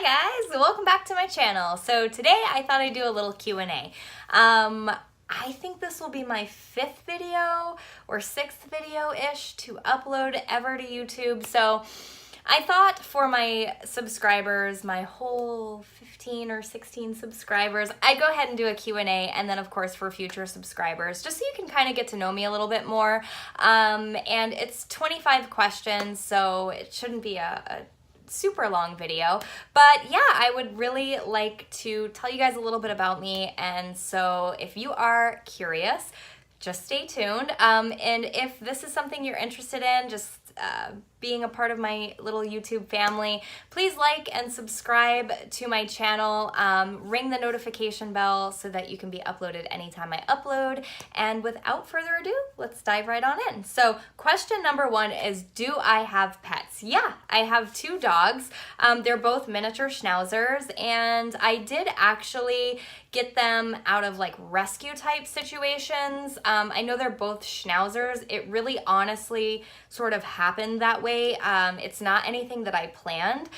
Hi guys, welcome back to my channel. So today I thought I'd do a little Q&A. I think this will be my 5th video or 6th video-ish to upload ever to YouTube. So I thought for my subscribers, my whole 15 or 16 subscribers, I'd go ahead and do a Q&A, and then of course for future subscribers, just so you can kind of get to know me a little bit more. And it's 25 questions, so it shouldn't be a super long video, but yeah, I would really like to tell you guys a little bit about me, and so if you are curious, just stay tuned. And if this is something you're interested in, just being a part of my little YouTube family, please like and subscribe to my channel. Ring the notification bell so that you can be uploaded anytime I upload. And without further ado, let's dive right on in. So question number 1 is, do I have pets? Yeah, I have 2 dogs. They're both miniature schnauzers, and I did actually get them out of like rescue type situations. I know they're both schnauzers. It really honestly sort of happened that way. It's not anything that I planned.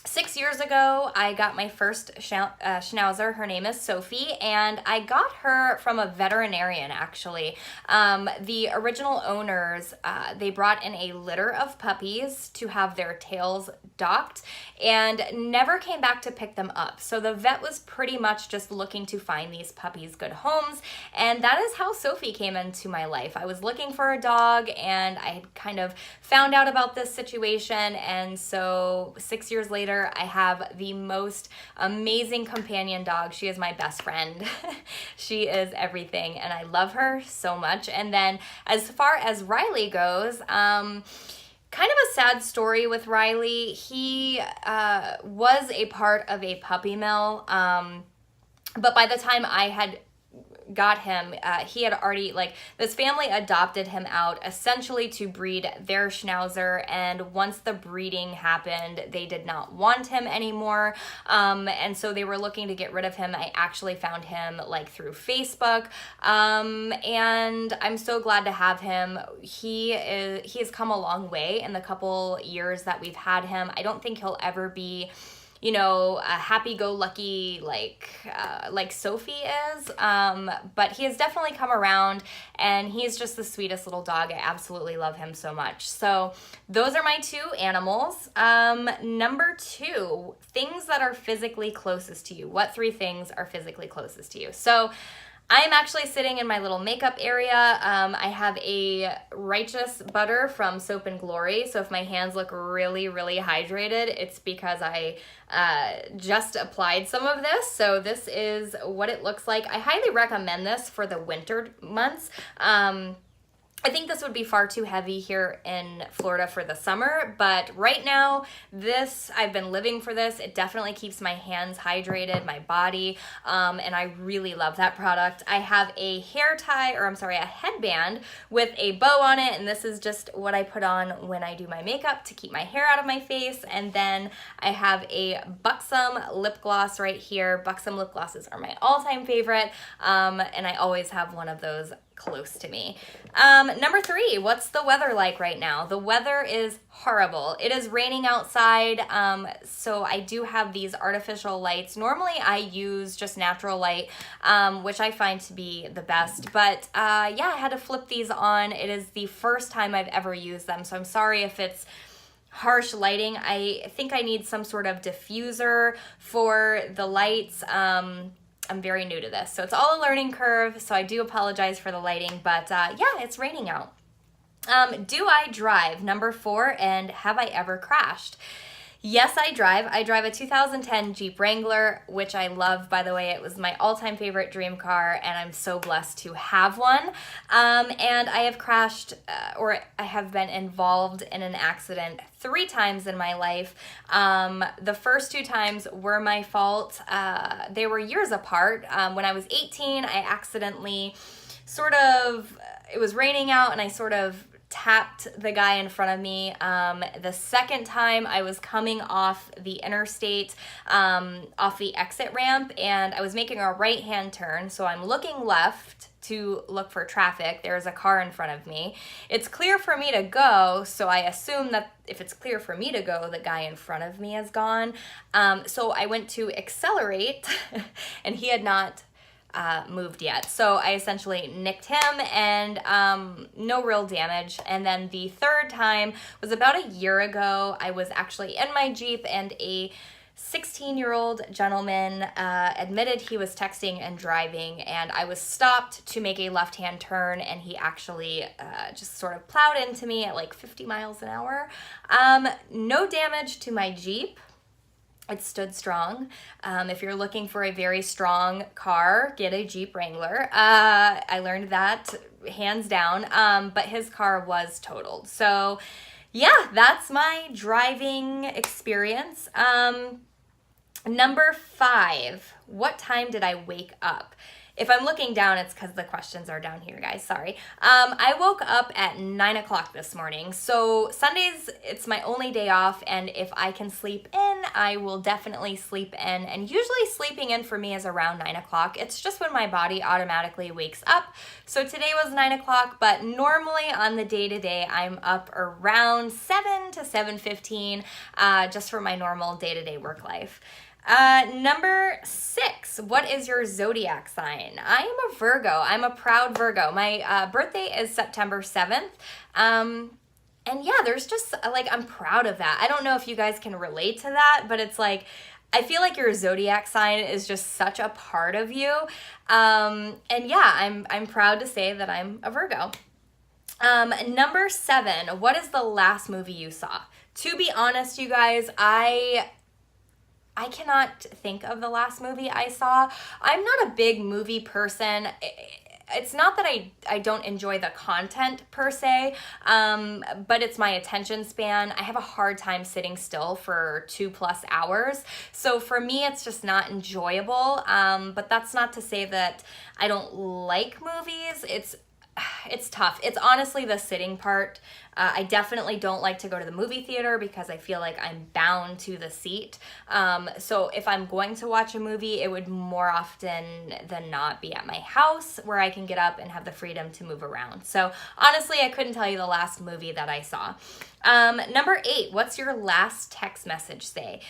6 years ago, I got my first schnauzer. Her name is Sophie, and I got her from a veterinarian, actually. The original owners, they brought in a litter of puppies to have their tails docked and never came back to pick them up. So the vet was pretty much just looking to find these puppies good homes, and that is how Sophie came into my life. I was looking for a dog, and I had kind of found out about this situation, and so 6 years later, I have the most amazing companion dog. She is my best friend. She is everything, and I love her so much. And then as far as Riley goes, kind of a sad story with Riley. He was a part of a puppy mill, but by the time I had got him, he had already, like, this family adopted him out essentially to breed their schnauzer, and once the breeding happened, they did not want him anymore, and so they were looking to get rid of him. I actually found him like through Facebook, and I'm so glad to have him. He has come a long way in the couple years that we've had him. I don't think he'll ever be, you know, a happy-go-lucky like Sophie is, but he has definitely come around, and he's just the sweetest little dog. I absolutely love him so much. So those are my 2 animals. Number 2, things that are physically closest to you. What 3 things are physically closest to you? So I'm actually sitting in my little makeup area. I have a Righteous Butter from Soap and Glory. So if my hands look really, really hydrated, it's because I just applied some of this. So this is what it looks like. I highly recommend this for the winter months. I think this would be far too heavy here in Florida for the summer, but right now, I've been living for this. It definitely keeps my hands hydrated, my body, and I really love that product. I have a a headband with a bow on it, and this is just what I put on when I do my makeup to keep my hair out of my face, and then I have a Buxom lip gloss right here. Buxom lip glosses are my all-time favorite, and I always have one of those close to me. Number 3, what's the weather like right now? The weather is horrible. It is raining outside, so I do have these artificial lights. Normally I use just natural light, which I find to be the best, but yeah, I had to flip these on. It is the first time I've ever used them, so I'm sorry if it's harsh lighting. I think I need some sort of diffuser for the lights. I'm very new to this, so it's all a learning curve, so I do apologize for the lighting, but yeah, it's raining out. Do I drive? Number 4, and have I ever crashed? Yes, I drive. I drive a 2010 Jeep Wrangler, which I love, by the way. It was my all-time favorite dream car, and I'm so blessed to have one. And I have crashed, or I have been involved in an accident 3 times in my life. The first 2 times were my fault. They were years apart. When I was 18, I accidentally it was raining out, and I sort of tapped the guy in front of me. The second time I was coming off the interstate, off the exit ramp, and I was making a right-hand turn. So I'm looking left to look for traffic. There's a car in front of me. It's clear for me to go, so I assume that if it's clear for me to go, the guy in front of me is gone. So I went to accelerate, and he had not moved yet. So I essentially nicked him, and no real damage. And then the third time was about a year ago. I was actually in my Jeep, and a 16-year-old gentleman admitted he was texting and driving, and I was stopped to make a left-hand turn, and he actually just sort of plowed into me at like 50 miles an hour. No damage to my Jeep. It stood strong. If you're looking for a very strong car, get a Jeep Wrangler. I learned that hands down, but his car was totaled. So yeah, that's my driving experience. Number 5, what time did I wake up? If I'm looking down, it's because the questions are down here, guys. Sorry. I woke up at 9 o'clock this morning. So Sundays, it's my only day off, and if I can sleep in, I will definitely sleep in. And usually sleeping in for me is around 9 o'clock. It's just when my body automatically wakes up. So today was 9 o'clock, but normally on the day-to-day, I'm up around 7 to 7:15, just for my normal day-to-day work life. Number 6, what is your zodiac sign? I am a Virgo. I'm a proud Virgo. My birthday is September 7th. And yeah, there's just like, I'm proud of that. I don't know if you guys can relate to that, but it's like, I feel like your zodiac sign is just such a part of you. And yeah, I'm proud to say that I'm a Virgo. Number 7, what is the last movie you saw? To be honest, you guys, I cannot think of the last movie I saw. I'm not a big movie person. It's not that I don't enjoy the content per se, but it's my attention span. I have a hard time sitting still for 2+ hours. So for me, it's just not enjoyable. But that's not to say that I don't like movies. It's tough. It's honestly the sitting part. I definitely don't like to go to the movie theater because I feel like I'm bound to the seat. So if I'm going to watch a movie, it would more often than not be at my house where I can get up and have the freedom to move around. So honestly, I couldn't tell you the last movie that I saw. Number 8, what's your last text message say?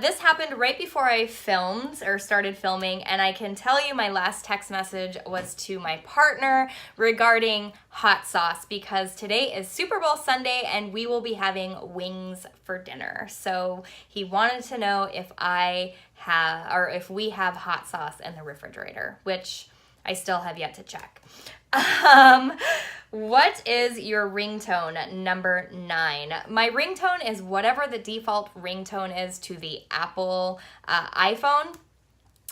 This happened right before I filmed or started filming, and I can tell you my last text message was to my partner regarding hot sauce, because today is Super Bowl Sunday and we will be having wings for dinner. So he wanted to know if if we have hot sauce in the refrigerator, which I still have yet to check. What is your ringtone? Number 9. My ringtone is whatever the default ringtone is to the Apple iPhone.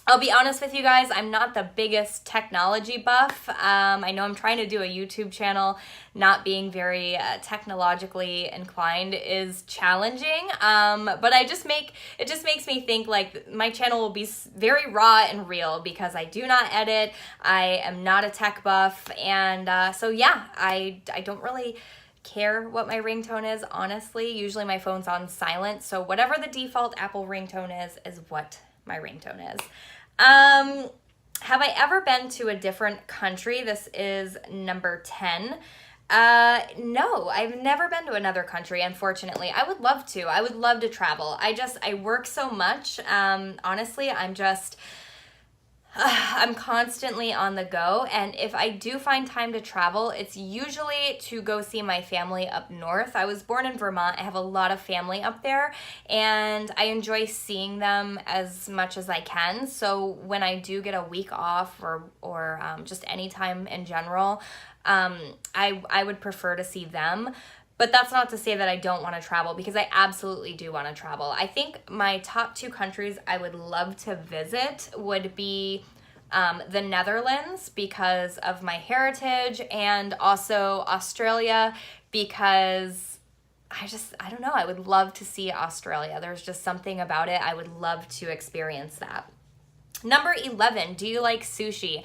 I'll be honest with you guys, I'm not the biggest technology buff. I know I'm trying to do a YouTube channel. Not being very technologically inclined is challenging, but it just makes me think like my channel will be very raw and real because I do not edit. I am not a tech buff, and so yeah, I don't really care what my ringtone is, honestly. Usually my phone's on silent, so whatever the default Apple ringtone is what my ringtone is. Have I ever been to a different country? This is number 10. No, I've never been to another country, unfortunately. I would love to. I would love to travel. I work so much. Honestly, I'm constantly on the go, and if I do find time to travel, it's usually to go see my family up north. I was born in Vermont. I have a lot of family up there, and I enjoy seeing them as much as I can. So when I do get a week off or just any time in general, I would prefer to see them. But that's not to say that I don't want to travel, because I absolutely do want to travel. I think my top 2 countries I would love to visit would be the Netherlands because of my heritage, and also Australia because I don't know, I would love to see Australia. There's just something about it. I would love to experience that. Number 11, do you like sushi?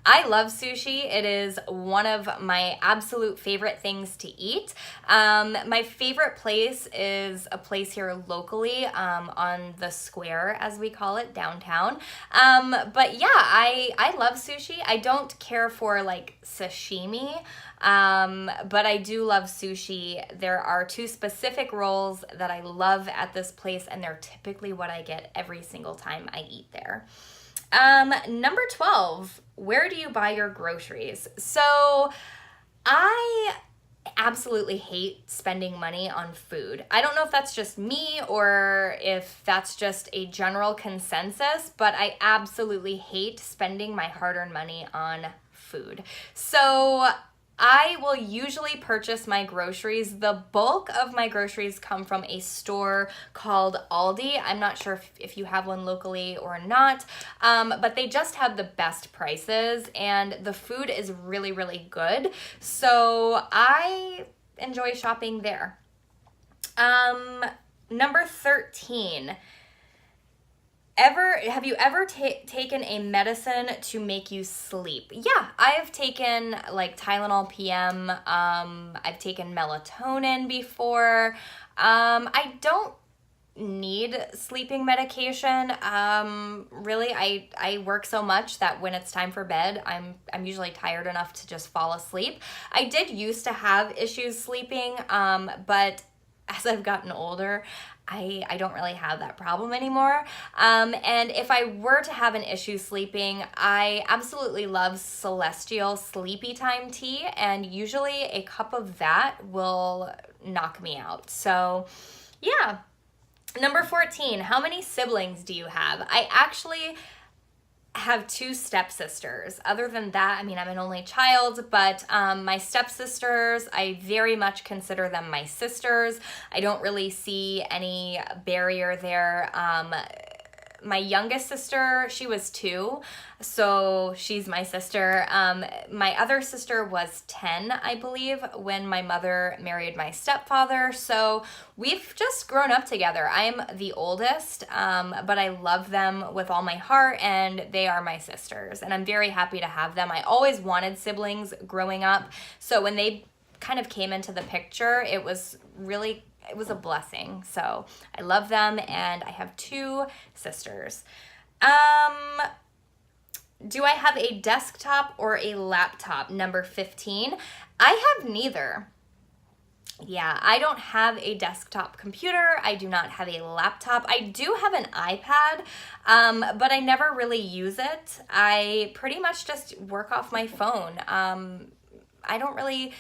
I love sushi. It is one of my absolute favorite things to eat. My favorite place is a place here locally, on the square, as we call it, downtown. But yeah, I love sushi. I don't care for like sashimi, but I do love sushi. There are two specific rolls that I love at this place, and they're typically what I get every single time I eat there. Number 12, where do you buy your groceries? So I absolutely hate spending money on food. I don't know if that's just me or if that's just a general consensus, but I absolutely hate spending my hard-earned money on food. So I will usually purchase my groceries. The bulk of my groceries come from a store called Aldi. I'm not sure if you have one locally or not, but they just have the best prices and the food is really, really good. So I enjoy shopping there. Number 13. Have you ever taken a medicine to make you sleep? Yeah, I have taken like Tylenol PM. I've taken melatonin before. I don't need sleeping medication. Really, I work so much that when it's time for bed, I'm usually tired enough to just fall asleep. I did used to have issues sleeping, but as I've gotten older, I don't really have that problem anymore. And if I were to have an issue sleeping, I absolutely love Celestial Sleepy Time tea, and usually a cup of that will knock me out. So yeah. Number 14, how many siblings do you have? I actually have two stepsisters. Other than that, I mean, I'm an only child, but my stepsisters, I very much consider them my sisters. I don't really see any barrier there. My youngest sister, she was 2, so she's my sister. My other sister was 10, I believe, when my mother married my stepfather, so we've just grown up together. I'm the oldest, but I love them with all my heart, and they are my sisters, and I'm very happy to have them. I always wanted siblings growing up, so when they kind of came into the picture, it was a blessing. So I love them, and I have 2 sisters. Do I have a desktop or a laptop? Number 15. I have neither. Yeah, I don't have a desktop computer. I do not have a laptop. I do have an iPad, but I never really use it. I pretty much just work off my phone. I don't really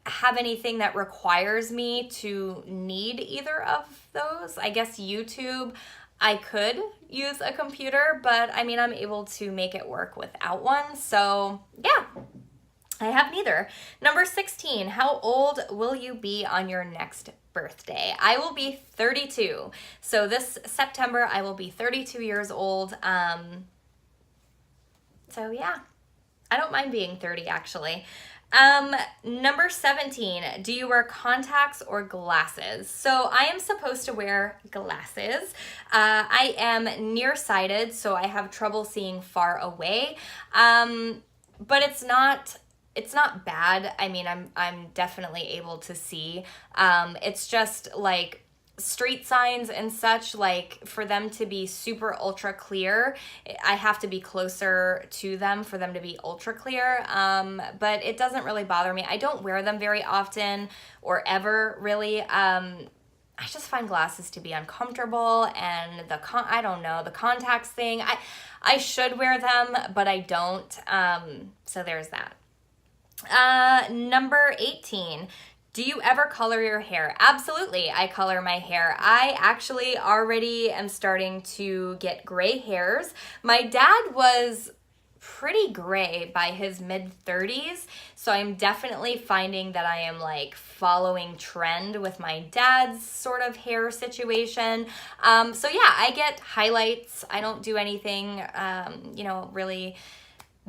have anything that requires me to need either of those. I guess YouTube, I could use a computer, but I mean, I'm able to make it work without one. So yeah, I have neither. Number 16, how old will you be on your next birthday? I will be 32. So this September, I will be 32 years old. So yeah, I don't mind being 30 actually. Number 17, do you wear contacts or glasses? So I am supposed to wear glasses. I am nearsighted, so I have trouble seeing far away. But it's not bad. I mean, I'm definitely able to see. It's just like street signs and such, like for them to be super ultra clear, I have to be closer to them for them to be ultra clear. But it doesn't really bother me. I don't wear them very often or ever really. I just find glasses to be uncomfortable, and I don't know, the contacts thing. I should wear them, but I don't. So there's that. Number 18. Do you ever color your hair? Absolutely, I color my hair. I actually already am starting to get gray hairs. My dad was pretty gray by his mid-30s, so I'm definitely finding that I am like following trend with my dad's sort of hair situation. So yeah, I get highlights. I don't do anything, really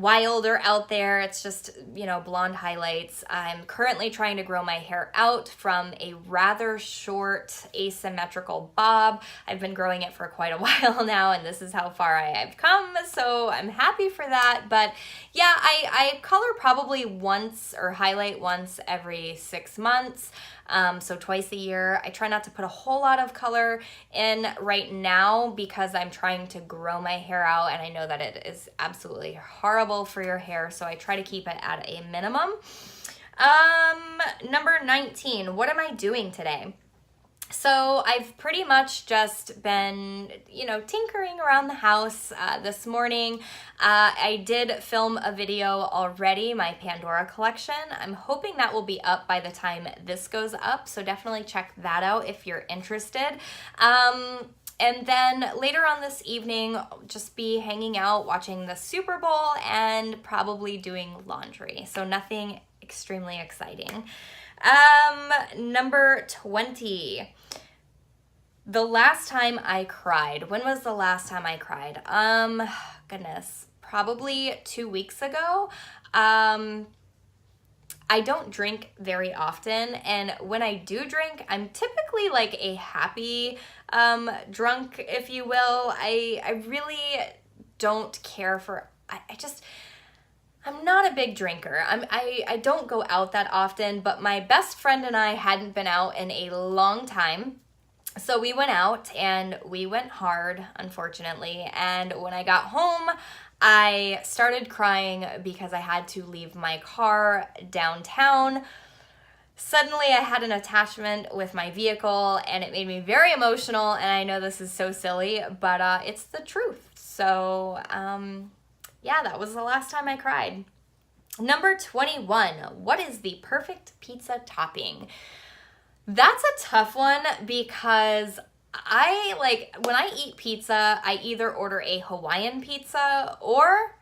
wilder out there. It's just, you know, blonde highlights. I'm currently trying to grow my hair out from a rather short asymmetrical bob. I've been growing it for quite a while now, and this is how far I've come, so I'm happy for that. But yeah, I color probably once or highlight once every 6 months. So twice a year. I try not to put a whole lot of color in right now because I'm trying to grow my hair out, and I know that it is absolutely horrible for your hair, so I try to keep it at a minimum. Number 19, what am I doing today? So I've pretty much just been, you know, tinkering around the house this morning. I did film a video already, my Pandora collection. I'm hoping that will be up by the time this goes up, so definitely check that out if you're interested. And then later on this evening, I'll just be hanging out, watching the Super Bowl, and probably doing laundry. So nothing extremely exciting. Number 20. The last time I cried. When was the last time I cried? Goodness, probably 2 weeks ago. I don't drink very often, and when I do drink, I'm typically like a happy drunk, if you will. I really don't care for, I'm not a big drinker. I don't go out that often, but my best friend and I hadn't been out in a long time. So we went out and we went hard, unfortunately. And when I got home, I started crying because I had to leave my car downtown. Suddenly I had an attachment with my vehicle and it made me very emotional. And I know this is so silly, but it's the truth. So yeah, that was the last time I cried. Number 21, what is the perfect pizza topping? That's a tough one because when I eat pizza, I either order a Hawaiian pizza or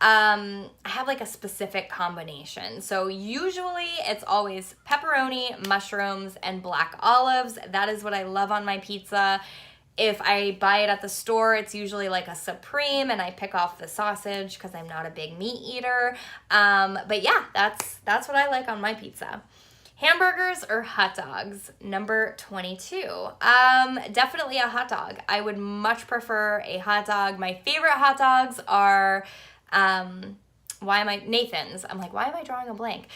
I have like a specific combination. So usually it's always pepperoni, mushrooms, and black olives. That is what I love on my pizza. If I buy it at the store, it's usually like a Supreme, and I pick off the sausage because I'm not a big meat eater. But yeah, that's what I like on my pizza. Hamburgers or hot dogs? Number 22. Definitely a hot dog. I would much prefer a hot dog. My favorite hot dogs are Nathan's. I'm like, why am I drawing a blank?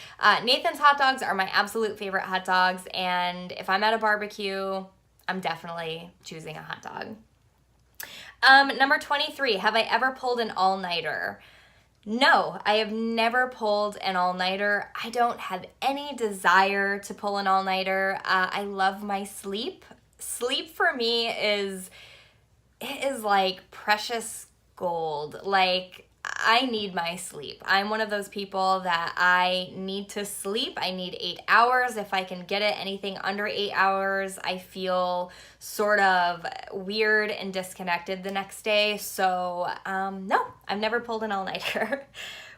Nathan's hot dogs are my absolute favorite hot dogs, and if I'm at a barbecue, I'm definitely choosing a hot dog. Number 23, have I ever pulled an all-nighter? No, I have never pulled an all-nighter. I don't have any desire to pull an all-nighter. I love my sleep. Sleep for me is like precious gold. Like, I need my sleep. I'm one of those people that I need to sleep. I need 8 hours. If I can get it anything under 8 hours, I feel sort of weird and disconnected the next day. So no, I've never pulled an all-nighter.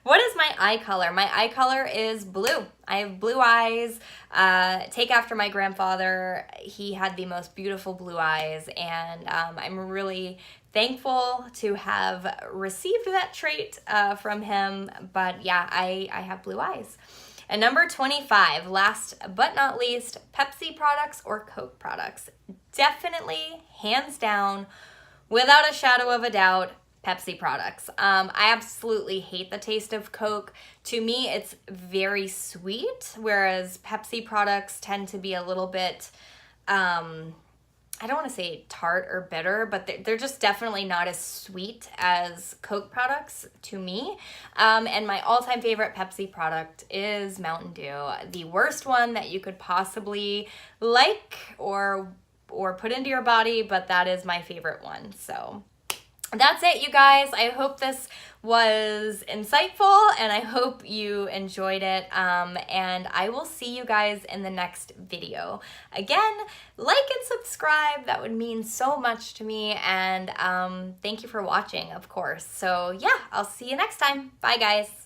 What is my eye color? My eye color is blue. I have blue eyes. Take after my grandfather. He had the most beautiful blue eyes, and I'm really thankful to have received that trait from him. But yeah, I have blue eyes. And number 25, last but not least, Pepsi products or Coke products? Definitely, hands down, without a shadow of a doubt, Pepsi products. I absolutely hate the taste of Coke. To me, it's very sweet, whereas Pepsi products tend to be a little bit, I don't want to say tart or bitter, but they're just definitely not as sweet as Coke products to me. And my all-time favorite Pepsi product is Mountain Dew. The worst one that you could possibly like or put into your body, but that is my favorite one. So that's it, you guys. I hope this was insightful and I hope you enjoyed it. And I will see you guys in the next video. Again, like and subscribe. That would mean so much to me. And thank you for watching, of course. So yeah, I'll see you next time. Bye, guys.